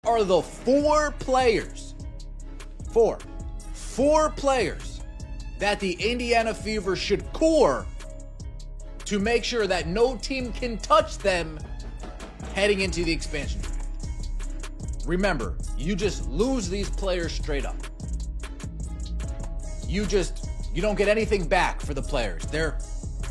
are the four players that the Indiana Fever should core to make sure that no team can touch them heading into the expansion draft. Remember, you just lose these players straight up. You don't get anything back for the players. They're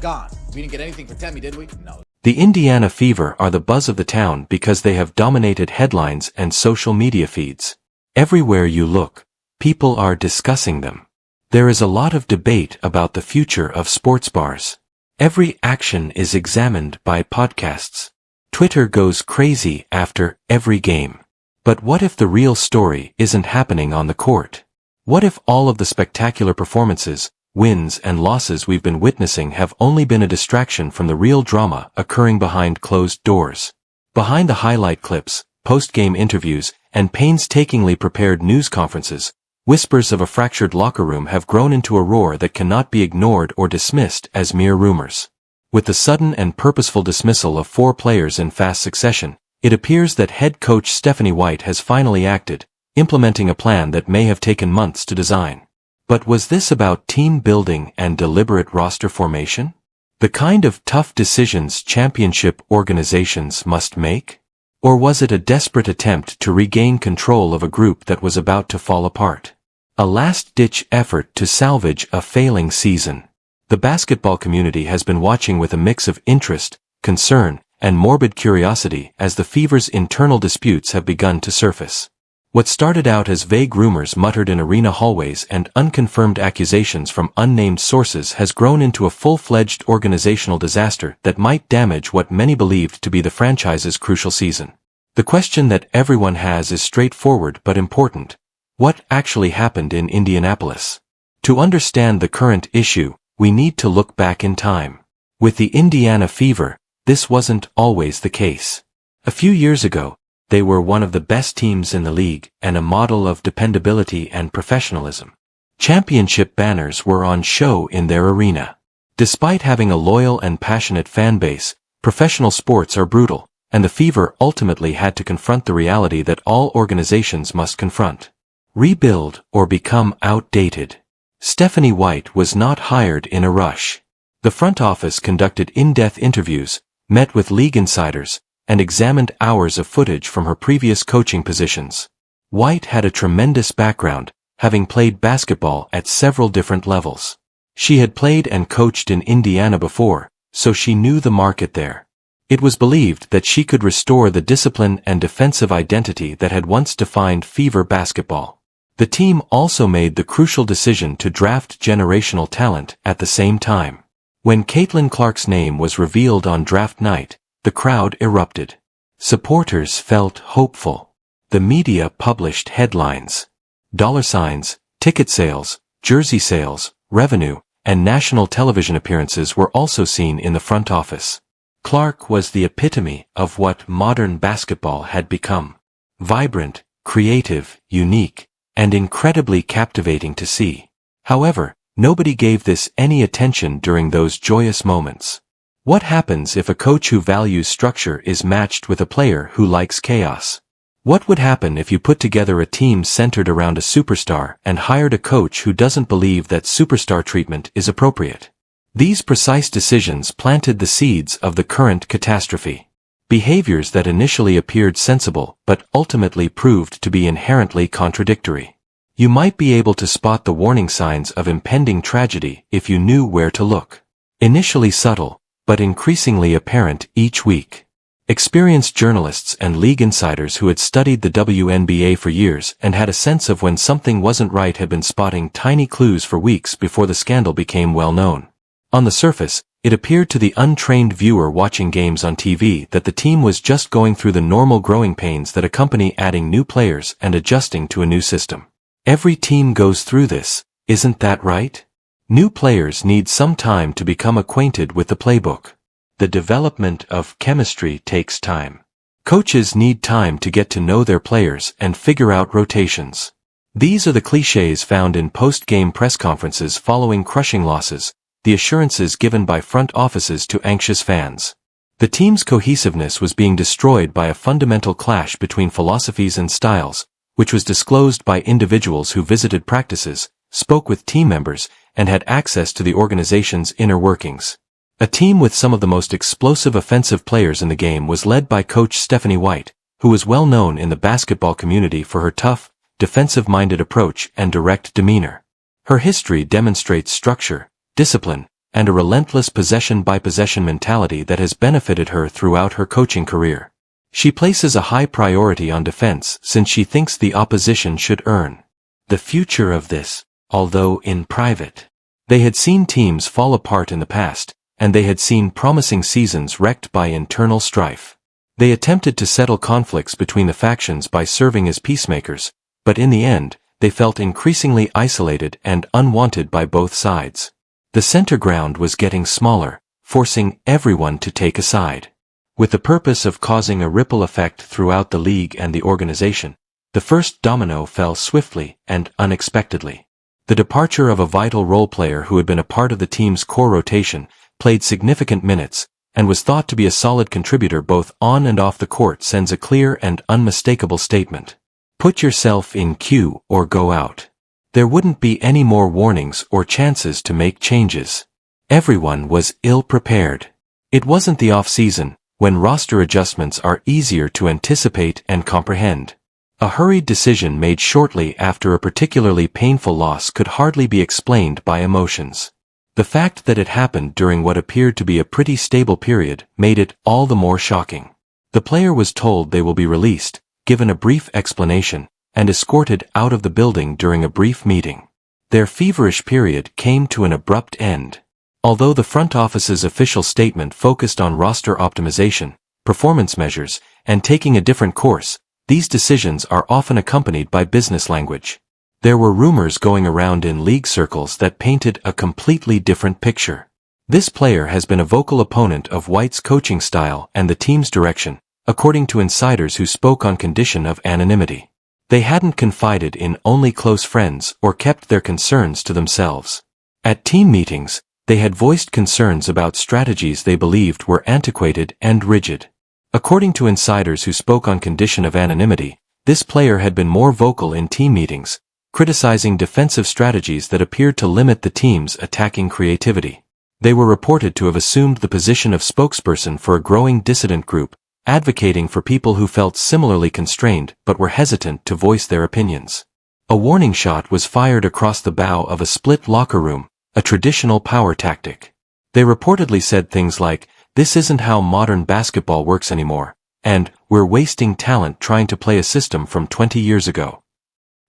gone. We didn't get anything for Temi, did we? No. The Indiana Fever are the buzz of the town because they have dominated headlines and social media feeds. Everywhere you look, people are discussing them. There is a lot of debate about the future of sports bars. Every action is examined by podcasts. Twitter goes crazy after every game. But what if the real story isn't happening on the court? What if all of the spectacular performances, wins and losses we've been witnessing have only been a distraction from the real drama occurring behind closed doors? Behind the highlight clips, post-game interviews, and painstakingly prepared news conferences, whispers of a fractured locker room have grown into a roar that cannot be ignored or dismissed as mere rumors. With the sudden and purposeful dismissal of 4 players in fast succession, it appears that head coach Stephanie White has finally acted, implementing a plan that may have taken months to design. But was this about team building and deliberate roster formation? The kind of tough decisions championship organizations must make? Or was it a desperate attempt to regain control of a group that was about to fall apart? A last-ditch effort to salvage a failing season. The basketball community has been watching with a mix of interest, concern, and morbid curiosity as the Fever's internal disputes have begun to surface. What started out as vague rumors muttered in arena hallways and unconfirmed accusations from unnamed sources has grown into a full-fledged organizational disaster that might damage what many believed to be the franchise's crucial season. The question that everyone has is straightforward but important. What actually happened in Indianapolis? To understand the current issue, we need to look back in time. With the Indiana Fever, this wasn't always the case. A few years ago, they were one of the best teams in the league and a model of dependability and professionalism. Championship banners were on show in their arena. Despite having a loyal and passionate fan base, professional sports are brutal, and the Fever ultimately had to confront the reality that all organizations must confront. Rebuild or become outdated. Stephanie White was not hired in a rush. The front office conducted in-depth interviews, met with league insiders, and examined hours of footage from her previous coaching positions. White had a tremendous background, having played basketball at several different levels. She had played and coached in Indiana before, so she knew the market there. It was believed that she could restore the discipline and defensive identity that had once defined Fever basketball. The team also made the crucial decision to draft generational talent at the same time. When Caitlin Clark's name was revealed on draft night, the crowd erupted. Supporters felt hopeful. The media published headlines. Dollar signs, ticket sales, jersey sales, revenue, and national television appearances were also seen in the front office. Clark was the epitome of what modern basketball had become. Vibrant, creative, unique, and incredibly captivating to see. However, nobody gave this any attention during those joyous moments. What happens if a coach who values structure is matched with a player who likes chaos? What would happen if you put together a team centered around a superstar and hired a coach who doesn't believe that superstar treatment is appropriate? These precise decisions planted the seeds of the current catastrophe. Behaviors that initially appeared sensible but ultimately proved to be inherently contradictory. You might be able to spot the warning signs of impending tragedy if you knew where to look. Initially subtle, but increasingly apparent each week. Experienced journalists and league insiders who had studied the WNBA for years and had a sense of when something wasn't right had been spotting tiny clues for weeks before the scandal became well known. On the surface, it appeared to the untrained viewer watching games on TV that the team was just going through the normal growing pains that accompany adding new players and adjusting to a new system. Every team goes through this, isn't that right? New players need some time to become acquainted with the playbook. The development of chemistry takes time. Coaches need time to get to know their players and figure out rotations. These are the cliches found in post-game press conferences following crushing losses, the assurances given by front offices to anxious fans. The team's cohesiveness was being destroyed by a fundamental clash between philosophies and styles, which was disclosed by individuals who visited practices, spoke with team members, and had access to the organization's inner workings. A team with some of the most explosive offensive players in the game was led by coach Stephanie White, who was well known in the basketball community for her tough, defensive-minded approach and direct demeanor. Her history demonstrates structure, discipline, and a relentless possession-by-possession mentality that has benefited her throughout her coaching career. She places a high priority on defense since she thinks the opposition should earn the future of this, although in private. They had seen teams fall apart in the past, and they had seen promising seasons wrecked by internal strife. They attempted to settle conflicts between the factions by serving as peacemakers, but in the end, they felt increasingly isolated and unwanted by both sides. The center ground was getting smaller, forcing everyone to take a side. With the purpose of causing a ripple effect throughout the league and the organization, the first domino fell swiftly and unexpectedly. The departure of a vital role player who had been a part of the team's core rotation, played significant minutes, and was thought to be a solid contributor both on and off the court sends a clear and unmistakable statement. Put yourself in queue or go out. There wouldn't be any more warnings or chances to make changes. Everyone was ill-prepared. It wasn't the off-season, when roster adjustments are easier to anticipate and comprehend. A hurried decision made shortly after a particularly painful loss could hardly be explained by emotions. The fact that it happened during what appeared to be a pretty stable period made it all the more shocking. The player was told they will be released, given a brief explanation, and escorted out of the building during a brief meeting. Their feverish period came to an abrupt end. Although the front office's official statement focused on roster optimization, performance measures, and taking a different course, these decisions are often accompanied by business language. There were rumors going around in league circles that painted a completely different picture. This player has been a vocal opponent of White's coaching style and the team's direction, according to insiders who spoke on condition of anonymity. They hadn't confided in only close friends or kept their concerns to themselves. At team meetings, they had voiced concerns about strategies they believed were antiquated and rigid. According to insiders who spoke on condition of anonymity, this player had been more vocal in team meetings, criticizing defensive strategies that appeared to limit the team's attacking creativity. They were reported to have assumed the position of spokesperson for a growing dissident group, advocating for people who felt similarly constrained but were hesitant to voice their opinions. A warning shot was fired across the bow of a split locker room, a traditional power tactic. They reportedly said things like, "This isn't how modern basketball works anymore," and "We're wasting talent trying to play a system from 20 years ago."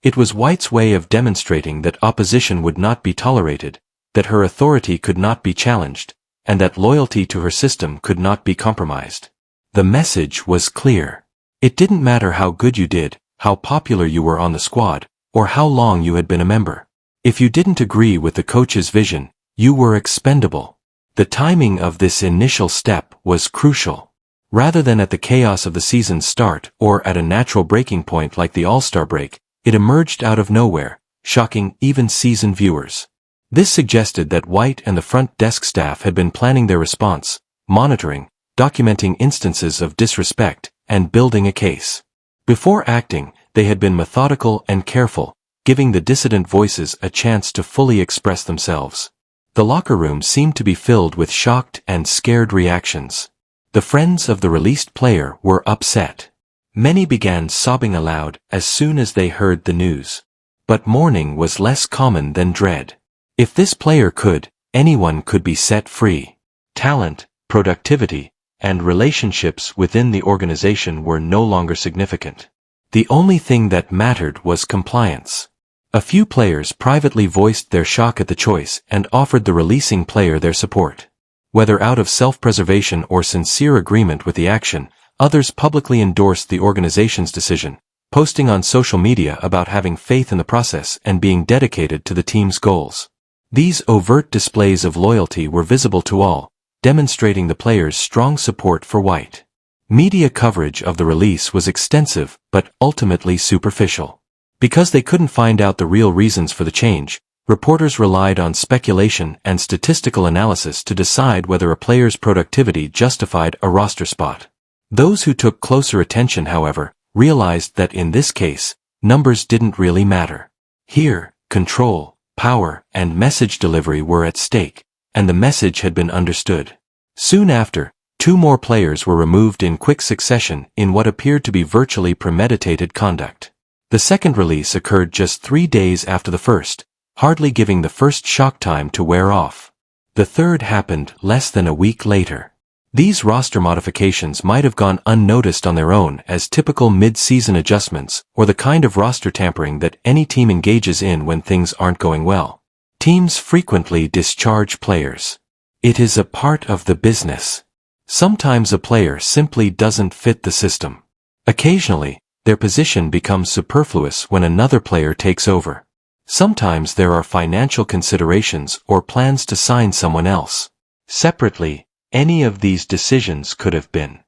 It was White's way of demonstrating that opposition would not be tolerated, that her authority could not be challenged, and that loyalty to her system could not be compromised. The message was clear. It didn't matter how good you did, how popular you were on the squad, or how long you had been a member. If you didn't agree with the coach's vision, you were expendable. The timing of this initial step was crucial. Rather than at the chaos of the season's start or at a natural breaking point like the All-Star break, it emerged out of nowhere, shocking even seasoned viewers. This suggested that White and the front desk staff had been planning their response, monitoring, documenting instances of disrespect, and building a case. Before acting, they had been methodical and careful, giving the dissident voices a chance to fully express themselves. The locker room seemed to be filled with shocked and scared reactions. The friends of the released player were upset. Many began sobbing aloud as soon as they heard the news. But mourning was less common than dread. If this player could, anyone could be set free. Talent, productivity, and relationships within the organization were no longer significant. The only thing that mattered was compliance. A few players privately voiced their shock at the choice and offered the releasing player their support. Whether out of self-preservation or sincere agreement with the action, others publicly endorsed the organization's decision, posting on social media about having faith in the process and being dedicated to the team's goals. These overt displays of loyalty were visible to all, demonstrating the players' strong support for White. Media coverage of the release was extensive, but ultimately superficial. Because they couldn't find out the real reasons for the change, Reporters relied on speculation and statistical analysis to decide whether a player's productivity justified a roster spot. Those who took closer attention, however, realized that in this case, numbers didn't really matter. Here, control, power, and message delivery were at stake, and the message had been understood. Soon after, 2 more players were removed in quick succession in what appeared to be virtually premeditated conduct. The second release occurred just 3 days after the first, hardly giving the first shock time to wear off. The third happened less than a week later. These roster modifications might have gone unnoticed on their own as typical mid-season adjustments or the kind of roster tampering that any team engages in when things aren't going well. Teams frequently discharge players. It is a part of the business. Sometimes a player simply doesn't fit the system. Occasionally, their position becomes superfluous when another player takes over. Sometimes there are financial considerations or plans to sign someone else. Separately, any of these decisions could have been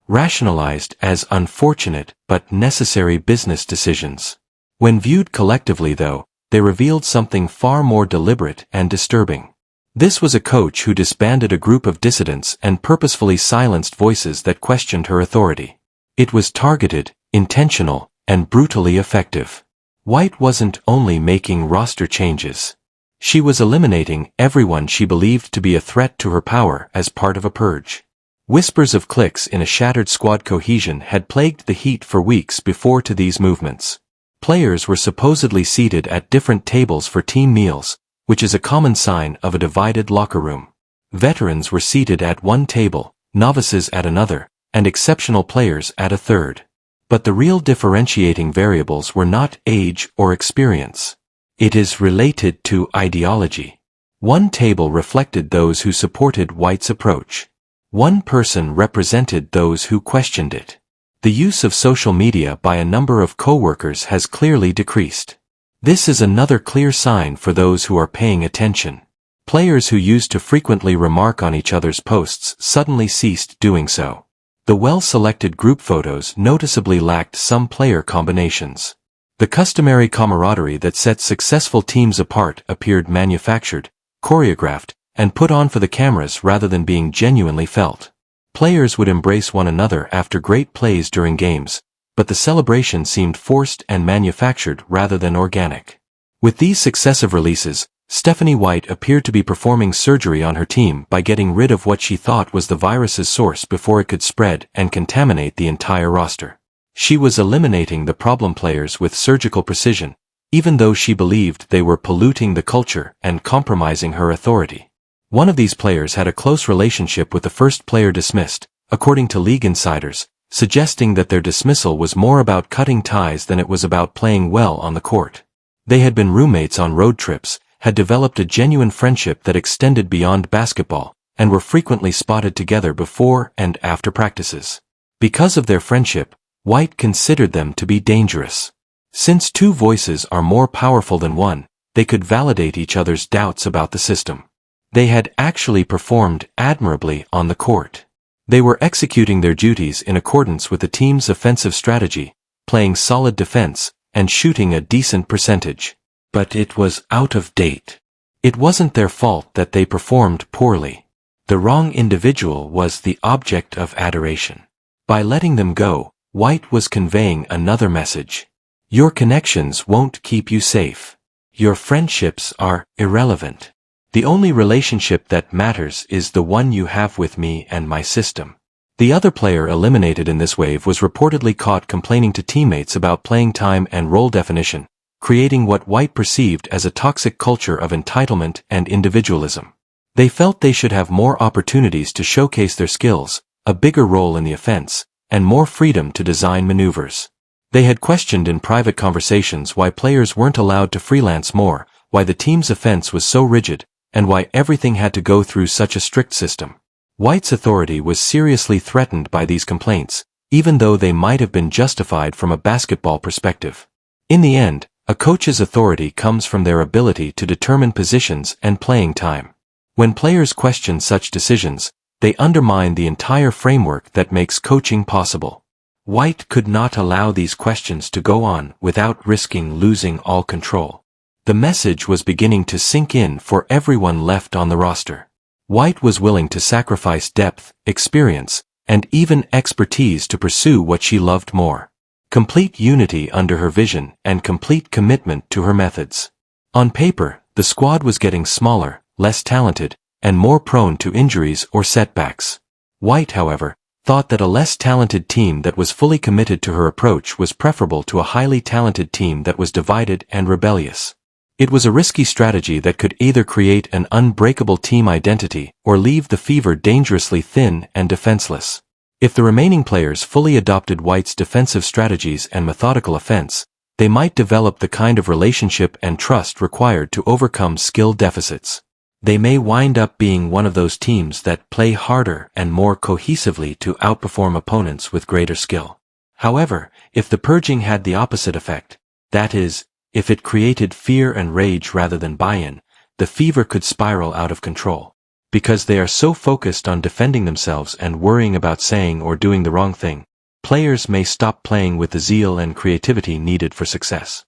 rationalized as unfortunate but necessary business decisions. When viewed collectively, though, they revealed something far more deliberate and disturbing. This was a coach who disbanded a group of dissidents and purposefully silenced voices that questioned her authority. It was targeted, intentional, and brutally effective. White wasn't only making roster changes. She was eliminating everyone she believed to be a threat to her power as part of a purge. Whispers of cliques in a shattered squad cohesion had plagued the Heat for weeks before to these movements. Players were supposedly seated at different tables for team meals, which is a common sign of a divided locker room. Veterans were seated at one table, novices at another, and exceptional players at a third. But the real differentiating variables were not age or experience. It is related to ideology. One table reflected those who supported White's approach. One person represented those who questioned it. The use of social media by a number of co-workers has clearly decreased. This is another clear sign for those who are paying attention. Players who used to frequently remark on each other's posts suddenly ceased doing so. The well-selected group photos noticeably lacked some player combinations. The customary camaraderie that sets successful teams apart appeared manufactured, choreographed, and put on for the cameras rather than being genuinely felt. Players would embrace one another after great plays during games, but the celebration seemed forced and manufactured rather than organic. With these successive releases, Stephanie White appeared to be performing surgery on her team by getting rid of what she thought was the virus's source before it could spread and contaminate the entire roster. She was eliminating the problem players with surgical precision, even though she believed they were polluting the culture and compromising her authority. One of these players had a close relationship with the first player dismissed, according to league insiders, suggesting that their dismissal was more about cutting ties than it was about playing well on the court. They had been roommates on road trips, had developed a genuine friendship that extended beyond basketball, and were frequently spotted together before and after practices. Because of their friendship, White considered them to be dangerous. Since 2 voices are more powerful than one, they could validate each other's doubts about the system. They had actually performed admirably on the court. They were executing their duties in accordance with the team's offensive strategy, playing solid defense, and shooting a decent percentage. But it was out of date. It wasn't their fault that they performed poorly. The wrong individual was the object of adoration. By letting them go, White was conveying another message. Your connections won't keep you safe. Your friendships are irrelevant. The only relationship that matters is the one you have with me and my system. The other player eliminated in this wave was reportedly caught complaining to teammates about playing time and role definition, creating what White perceived as a toxic culture of entitlement and individualism. They felt they should have more opportunities to showcase their skills, a bigger role in the offense, and more freedom to design maneuvers. They had questioned in private conversations why players weren't allowed to freelance more, why the team's offense was so rigid, and why everything had to go through such a strict system. White's authority was seriously threatened by these complaints, even though they might have been justified from a basketball perspective. In the end, a coach's authority comes from their ability to determine positions and playing time. When players question such decisions, they undermine the entire framework that makes coaching possible. White could not allow these questions to go on without risking losing all control. The message was beginning to sink in for everyone left on the roster. White was willing to sacrifice depth, experience, and even expertise to pursue what she loved more. Complete unity under her vision and complete commitment to her methods. On paper, the squad was getting smaller, less talented, and more prone to injuries or setbacks. White, however, thought that a less talented team that was fully committed to her approach was preferable to a highly talented team that was divided and rebellious. It was a risky strategy that could either create an unbreakable team identity or leave the Fever dangerously thin and defenseless. If the remaining players fully adopted White's defensive strategies and methodical offense, they might develop the kind of relationship and trust required to overcome skill deficits. They may wind up being one of those teams that play harder and more cohesively to outperform opponents with greater skill. However, if the purging had the opposite effect, that is, if it created fear and rage rather than buy-in, the Fever could spiral out of control. Because they are so focused on defending themselves and worrying about saying or doing the wrong thing, players may stop playing with the zeal and creativity needed for success.